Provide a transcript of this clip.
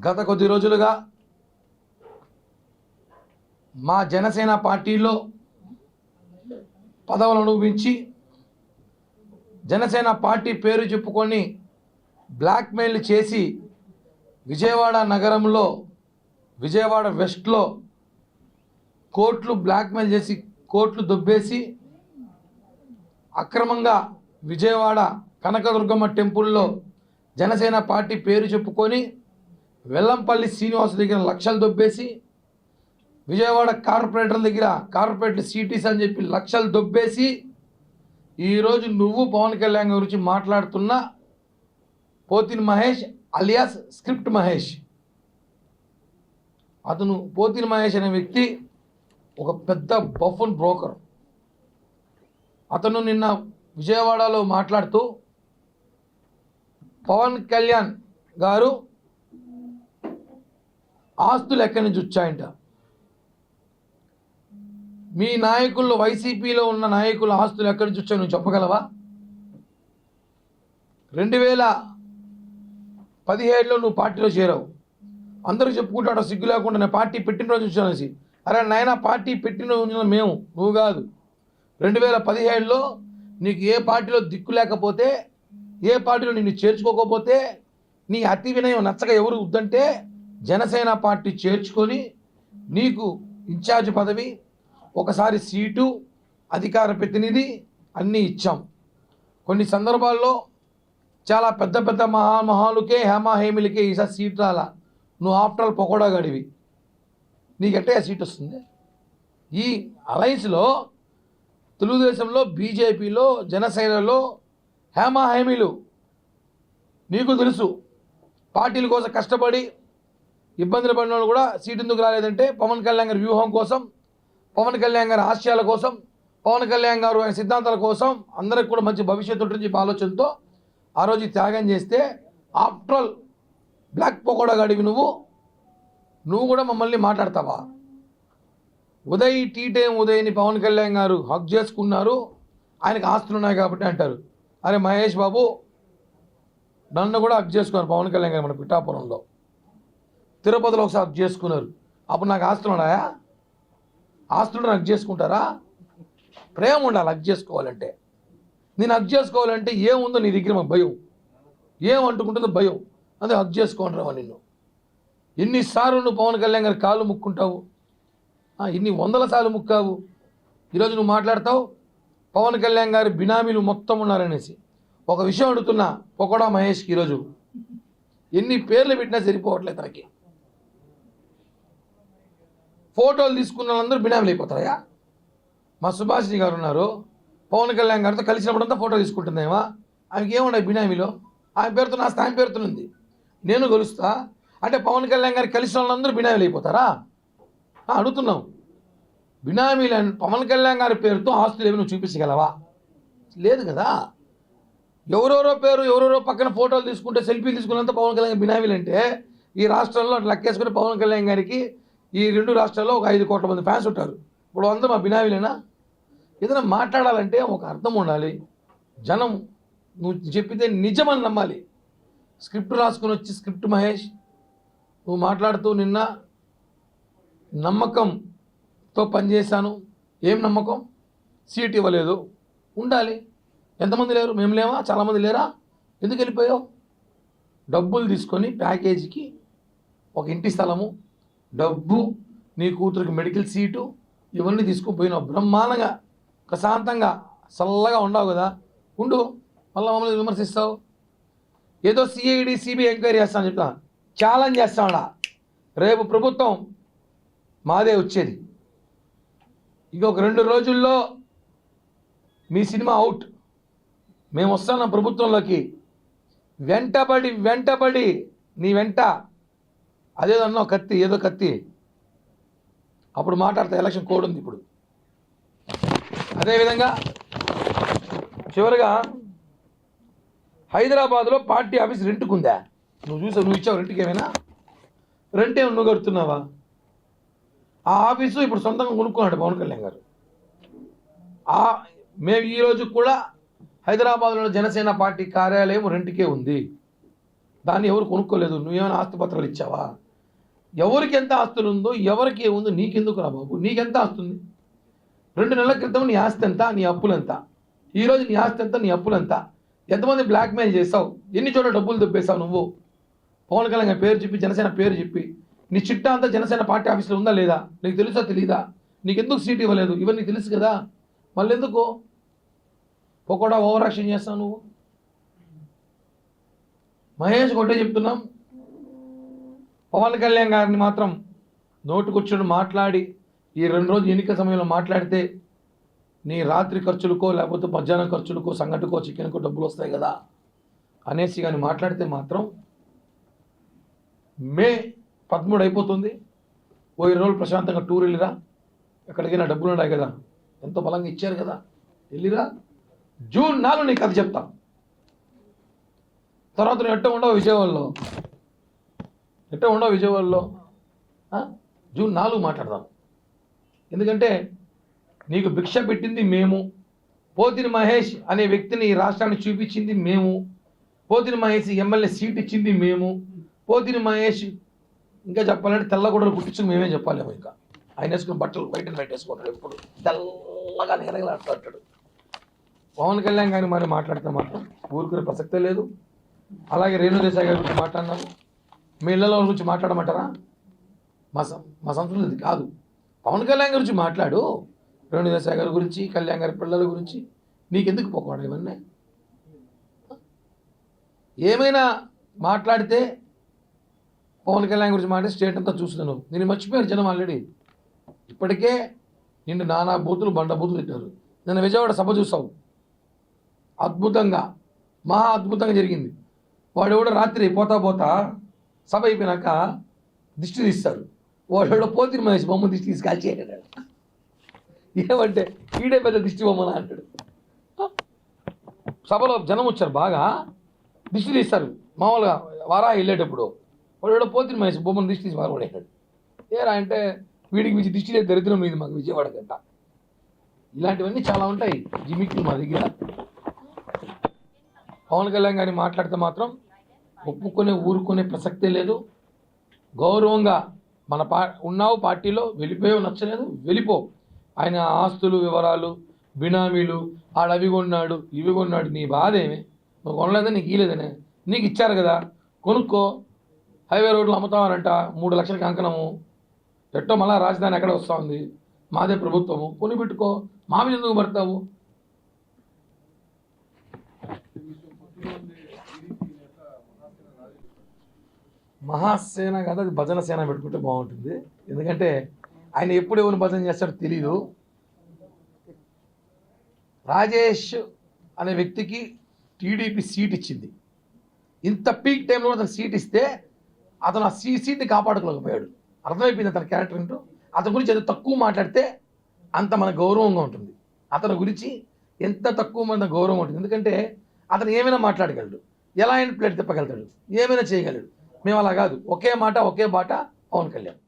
గత కొద్ది రోజులుగా మా జనసేన పార్టీలో పదవులు అనుభవించి జనసేన పార్టీ పేరు చెప్పుకొని బ్లాక్మెయిల్ చేసి విజయవాడ నగరంలో విజయవాడ వెస్ట్లో కోట్లు బ్లాక్మెయిల్ చేసి కోట్లు దొబ్బేసి అక్రమంగా విజయవాడ కనకదుర్గమ్మ టెంపుల్లో జనసేన పార్టీ పేరు చెప్పుకొని వెల్లంపల్లి శ్రీనివాస్ దగ్గర లక్షలు దొబ్బేసి విజయవాడ కార్పొరేటర్ల దగ్గర కార్పొరేటర్ సిటీస్ అని చెప్పి లక్షలు దొబ్బేసి ఈరోజు నువ్వు పవన్ కళ్యాణ్ గురించి మాట్లాడుతున్న పోతిన్ మహేష్ అలియాస్ స్క్రిప్ట్ మహేష్. అతను పోతిన్ మహేష్ అనే వ్యక్తి ఒక పెద్ద బఫన్ బ్రోకర్. అతను నిన్న విజయవాడలో మాట్లాడుతూ పవన్ కళ్యాణ్ గారు ఆస్తులు ఎక్కడి నుంచి వచ్చాయంట, మీ నాయకుల్లో వైసీపీలో ఉన్న నాయకుల ఆస్తులు ఎక్కడి నుంచి వచ్చాయో నువ్వు చెప్పగలవా? 2017లో నువ్వు పార్టీలో చేరావు, అందరూ చెప్పుకుంటాడు సిగ్గు లేకుండా నేను పార్టీ పెట్టినరోజు వచ్చానేసి. అరే నాయన, పార్టీ పెట్టిన మేము, నువ్వు కాదు. 2017లో నీకు ఏ పార్టీలో దిక్కు లేకపోతే, ఏ పార్టీలో నిన్ను చేర్చుకోకపోతే, నీ అతి వినయం నచ్చక ఎవరు వద్దంటే జనసేన పార్టీ చేర్చుకొని నీకు ఇన్ఛార్జ్ పదవి, ఒకసారి సీటు, అధికార ప్రతినిధి అన్నీ ఇచ్చాం. కొన్ని సందర్భాల్లో చాలా పెద్ద పెద్ద మహామహాలుకే హేమాహేమిలకే ఈసారి సీట్ రాలా. నువ్వు ఆఫ్టర్ ఆల్ పకోడా గడివి, నీకంటే ఆ సీట్ వస్తుంది. ఈ అలయన్స్లో తెలుగుదేశంలో, బీజేపీలో, జనసేనలో హేమాహేమిలు నీకు తెలుసు. పార్టీల కోసం కష్టపడి ఇబ్బందులు పడిన వాళ్ళు కూడా సీట్ ఎందుకు రాలేదంటే పవన్ కళ్యాణ్ గారి వ్యూహం కోసం, పవన్ కళ్యాణ్ గారి ఆశయాల కోసం, పవన్ కళ్యాణ్ గారు ఆయన సిద్ధాంతాల కోసం, అందరికి కూడా మంచి భవిష్యత్తు ఉంటుంది చెప్పి ఆలోచనతో ఆ రోజు త్యాగం చేస్తే ఆఫ్టర్ ఆల్ బ్లాక్ పకోడా గడివి నువ్వు కూడా మమ్మల్ని మాట్లాడతావా? టీ టైం ఉదయ్ని పవన్ కళ్యాణ్ గారు హక్ చేసుకున్నారు, ఆయనకు ఆస్తులు ఉన్నాయి కాబట్టి అంటారు. అరే మహేష్ బాబు, నన్ను కూడా హక్ చేసుకున్నారు పవన్ కళ్యాణ్ గారు మన పిఠాపురంలో, తిరుపతిలో ఒకసారి హక్ చేసుకున్నారు. అప్పుడు నాకు ఆస్తులు ఉన్నాయా? ఆస్తులు హక్ చేసుకుంటారా? ప్రేమ ఉండాలి హక్ చేసుకోవాలంటే. నేను హక్ చేసుకోవాలంటే ఏముందో నీ దగ్గర మాకు భయం, ఏమంటుకుంటుందో భయం, అదే హక్ చేసుకోండి రావా. నిన్ను ఎన్నిసార్లు నువ్వు పవన్ కళ్యాణ్ గారి కాళ్ళు ముక్కుంటావు, ఇన్ని వందల సార్లు ముక్కావు. ఈరోజు నువ్వు మాట్లాడతావు పవన్ కళ్యాణ్ గారి బినామీలు మొత్తం ఉన్నారనేసి. ఒక విషయం అడుగుతున్నా పకోడా మహేష్కి, ఈరోజు ఎన్ని పేర్లు పెట్టినా సరిపోవట్లేదు తనకి. ఫోటోలు తీసుకున్న వాళ్ళందరూ బినామీలు అయిపోతారా? మా సుభాషిణి గారు ఉన్నారు, పవన్ కళ్యాణ్ గారితో కలిసినప్పుడంతా ఫోటో తీసుకుంటుందేమా, ఆమెకి ఏమున్నాయి బినామీలో? ఆమె పేరుతో నా స్థాయి పేరుతుంది, నేను కలుస్తా అంటే పవన్ కళ్యాణ్ గారు కలిసిన వాళ్ళందరూ బినామీలు అయిపోతారా? అడుగుతున్నాం. బినామీలు పవన్ కళ్యాణ్ గారి పేరుతో ఆస్తులు ఏమి నువ్వు చూపించగలవా? లేదు కదా. ఎవరెవరో పేరు, ఎవరెవరో పక్కన ఫోటోలు తీసుకుంటే, సెల్ఫీలు తీసుకున్నంత పవన్ కళ్యాణ్ బినామీలు అంటే ఈ రాష్ట్రంలో లెక్కేసుకుని పవన్ కళ్యాణ్ గారికి ఈ 2 రాష్ట్రాల్లో ఒక 5 కోట్ల మంది ఫ్యాన్స్ ఉంటారు. ఇప్పుడు అందరూ మా బినామీలేనా? ఏదైనా మాట్లాడాలంటే ఒక అర్థం ఉండాలి. జనం నువ్వు చెప్పితే నిజమని నమ్మాలి. స్క్రిప్ట్ రాసుకొని వచ్చి స్క్రిప్ట్ మహేష్ నువ్వు మాట్లాడుతూ నిన్న నమ్మకంతో పనిచేశాను. ఏం నమ్మకం? సీట్ ఇవ్వలేదు. ఉండాలి. ఎంతమంది లేరు? మేము లేవా? చాలామంది లేరా? ఎందుకు వెళ్ళిపోయావు? డబ్బులు తీసుకొని ప్యాకేజీకి ఒక ఇంటి స్థలము, డబ్బు, నీ కూతురికి మెడికల్ సీటు, ఇవన్నీ తీసుకొని పోయినావు. బ్రహ్మాండంగా ప్రశాంతంగా చల్లగా ఉండవు కదా. ఉండు, మళ్ళీ మమ్మల్ని విమర్శిస్తావు. ఏదో సిఐడి సిబిఐ ఎంక్వైరీ చేస్తాను చెప్తా, ఛాలెంజ్ చేస్తాడా? రేపు ప్రభుత్వం మాదే వచ్చేది. ఇంకొక 2 రోజుల్లో మీ సినిమా అవుట్. మేము వస్తున్నాం ప్రభుత్వంలోకి. వెంటబడి నీ వెంట అదేదన్నా కత్తి, ఏదో కత్తి, అప్పుడు మాట్లాడతా. ఎలక్షన్ కోడ్ ఉంది ఇప్పుడు. అదేవిధంగా చివరిగా హైదరాబాద్లో పార్టీ ఆఫీస్ రెంట్కు ఉందా? నువ్వు చూసావు? నువ్వు ఇచ్చావు రెంట్కి? ఏమైనా రెంట్ ఏమి నువ్వు కడుతున్నావా? ఆ ఆఫీసు ఇప్పుడు సొంతంగా కొనుక్కున్నాడు పవన్ కళ్యాణ్ గారు. మేము ఈరోజు కూడా హైదరాబాద్లో జనసేన పార్టీ కార్యాలయం రెంట్కే ఉంది. దాన్ని ఎవరు కొనుక్కోలేదు. నువ్వేమైనా ఆస్తిపత్రాలు ఇచ్చావా? ఎవరికి ఎంత ఆస్తులు ఉందో ఎవరికి ఏముందో నీకెందుకు రా బాబు? నీకెంత ఆస్తుంది? 2 నెలల క్రితం నీ ఆస్తి ఎంత, నీ అప్పులెంత? ఈరోజు నీ ఆస్తి ఎంత, నీ అప్పులెంత? ఎంతమంది బ్లాక్మెయిల్ చేసావు? ఎన్ని చోట్ల డబ్బులు దొబ్బేశావు నువ్వు? పవన్ కళ్యాణ్ పేరు చెప్పి, జనసేన పేరు చెప్పి, నీ చిట్టా అంతా జనసేన పార్టీ ఆఫీస్లో ఉందా లేదా? నీకు తెలుసా తెలీదా? నీకెందుకు సీట్ ఇవ్వలేదు? ఇవన్నీ తెలుసు కదా, మళ్ళీ ఎందుకు ఒకడా ఓవర్ యాక్షన్ చేస్తావు నువ్వు? మహేష్ ఒకటే చెప్తున్నాం, పవన్ కళ్యాణ్ గారిని మాత్రం నోటుకొచ్చుడు మాట్లాడి ఈ 2 రోజులు ఎన్నికల సమయంలో మాట్లాడితే నీ రాత్రి ఖర్చులకో లేకపోతే మధ్యాహ్నం ఖర్చులకో సంగటికో చికెన్కో డబ్బులు వస్తాయి కదా అనేసి కానీ మాట్లాడితే మాత్రం మే 13 అయిపోతుంది. ఓ 20 రోజులు ప్రశాంతంగా టూర్ వెళ్ళిరా, ఎక్కడికైనా డబ్బులు ఉన్నాయి కదా, ఎంతో బలంగా ఇచ్చారు కదా, వెళ్ళిరా. జూన్ 4 నీకు అది చెప్తా. తర్వాత నువ్వు ఎట్ట ఉండవు విజయవాడలో జూన్ 4 మాట్లాడదాం. ఎందుకంటే నీకు భిక్ష పెట్టింది మేము, పోతిని మహేష్ అనే వ్యక్తిని ఈ రాష్ట్రాన్ని చూపించింది మేము, పోతిని మహేష్ ఎమ్మెల్యే సీట్ ఇచ్చింది మేము, పోతిని మహేష్ ఇంకా చెప్పాలంటే తెల్లగొడలు పుట్టించుకుని మేమే చెప్పాలేమో. ఇంకా ఆయన వేసుకున్న బట్టలు బయట పెట్టేసుకుంటాడు, ఎప్పుడు తెల్లగా నిగలగలాడుతుంటాడు. పవన్ కళ్యాణ్ గారిని మరి మాట్లాడితే మాత్రం ఊరుకునే ప్రసక్తే లేదు. అలాగే రేణు దేశాయ్ గారి గురించి మాట్లాడినాము. మీ ఇళ్లలో గురించి మాట్లాడమంటారా? మా సంస్కృతి కాదు. పవన్ కళ్యాణ్ గురించి మాట్లాడు, రేణు దేశాయ్ గారి గురించి, కళ్యాణ్ గారి పిల్లల గురించి. నీకెందుకు పోకూడదు ఇవన్నీ? ఏమైనా మాట్లాడితే పవన్ కళ్యాణ్ గురించి మాట్లాడి స్టేట్ అంతా చూస్తున్నాను. నేను మర్చిపోయారు జనం ఆల్రెడీ. ఇప్పటికే నిన్ను నానా బూతులు బండ బూతులు తిట్టారు. నేను విజయవాడ సభ చూసావు, అద్భుతంగా మహా అద్భుతంగా జరిగింది. వాడు కూడా రాత్రి పోతా సభ అయిపోయినాక దిష్టి తీస్తారు. వాడు పోతిని మహేష్ బొమ్మ దిష్టి తీసి కాల్చేయడాడు. ఏమంటే ఈడే పెద్ద దిష్టి బొమ్మనా అంటాడు. సభలో జనం వచ్చారు, బాగా దిష్టి తీస్తారు. మామూలుగా వారా వెళ్ళేటప్పుడు వాడు పోతిని మహేష్ బొమ్మను దిష్టి తీసి వాడేటాడు. ఏరా అంటే వీడికి మించి దిష్టి లేదు, దరిద్రం ఇది మాకు విజయవాడ గంట. ఇలాంటివన్నీ చాలా ఉంటాయి జిమిక్లు మా దగ్గర. పవన్ కళ్యాణ్ గారిని మాట్లాడితే మాత్రం ఊరుకునే ప్రసక్తే లేదు. గౌరవంగా మన ఉన్నావు పార్టీలో, వెళ్ళిపోయావు, నచ్చలేదు వెళ్ళిపో. ఆయన ఆస్తులు వివరాలు బినామీలు ఆడు అవి కొన్నాడు ఇవి కొన్నాడు, నీ బాధ ఏమి? నువ్వు కొనలేదని నీకు ఇలేదనే, నీకు ఇచ్చారు కదా కొనుక్కో. హైవే రోడ్లు అమ్ముతావారంట 3 లక్షలకి అంకణము. ఎట్టో మళ్ళా రాజధాని ఎక్కడ వస్తూ ఉంది, మాదే ప్రభుత్వము, కొని పెట్టుకో. మా మీద ఎందుకు పడతావు? మహాసేన కాదు, అది భజన సేన పెట్టుకుంటే బాగుంటుంది. ఎందుకంటే ఆయన ఎప్పుడు ఎవరిని భజన చేస్తాడో తెలీదు. రాజేష్ అనే వ్యక్తికి టీడీపీ సీట్ ఇచ్చింది. ఇంత పీక్ టైంలో అతను సీట్ ఇస్తే అతను ఆ సీట్ని కాపాడుకోలేకపోయాడు. అర్థమైపోయింది అతని క్యారెక్టర్ ఏంటో. అతని గురించి ఎంత తక్కువ మాట్లాడితే అంత మన గౌరవంగా ఉంటుంది. అతని గురించి ఎంత తక్కువ మన గౌరవం ఉంటుంది. ఎందుకంటే అతను ఏమైనా మాట్లాడగలడు, ఎలా అయినా ప్లేట్ తిప్పగలుగుతాడు, ఏమైనా చేయగలడు. మేము అలా కాదు, ఒకే మాట ఒకే బాట పవన్ కళ్యాణ్.